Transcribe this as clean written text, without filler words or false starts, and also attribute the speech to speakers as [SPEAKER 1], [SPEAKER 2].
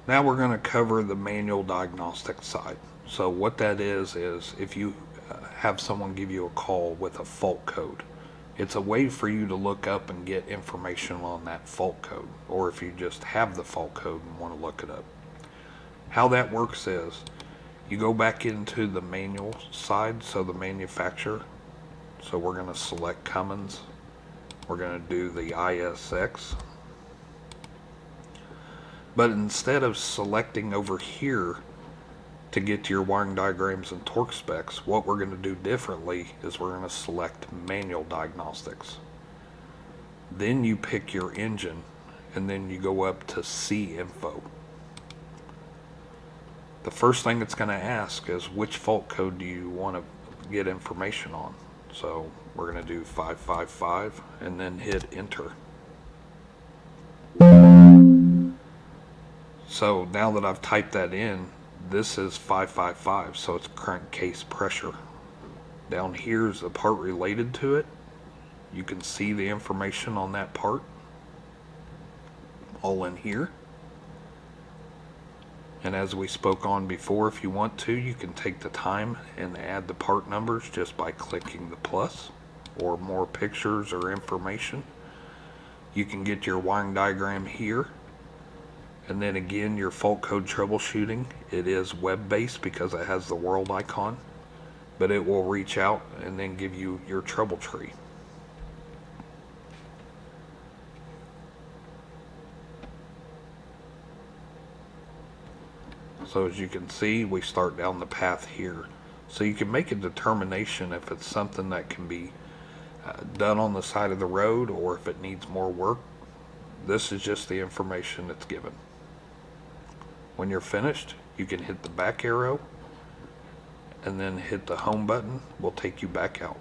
[SPEAKER 1] Now we're going to cover the manual diagnostic side. So what that is if you have someone give you a call with a fault code, it's a way for you to look up and get information on that fault code, or if you just have the fault code and want to look it up. How that works is you go back into the manual side, so the manufacturer. So we're going to select Cummins. We're going to do the ISX. But instead of selecting over here to get to your wiring diagrams and torque specs, what we're going to do differently is we're going to select Manual Diagnostics. Then you pick your engine, and then you go up to See Info. The first thing it's going to ask is which fault code do you want to get information on. So we're going to do 555 and then hit enter. So now that I've typed that in, this is 555, so it's crankcase pressure. Down here is the part related to it. You can see the information on that part all in here. And as we spoke on before, if you want to, you can take the time and add the part numbers just by clicking the plus, or more pictures or information. You can get your wiring diagram here. And then again, your fault code troubleshooting, it is web-based because it has the world icon, but it will reach out and then give you your trouble tree. So as you can see, we start down the path here. So you can make a determination if it's something that can be done on the side of the road or if it needs more work. This is just the information that's given. When you're finished, you can hit the back arrow and then hit the home button. Will take you back out.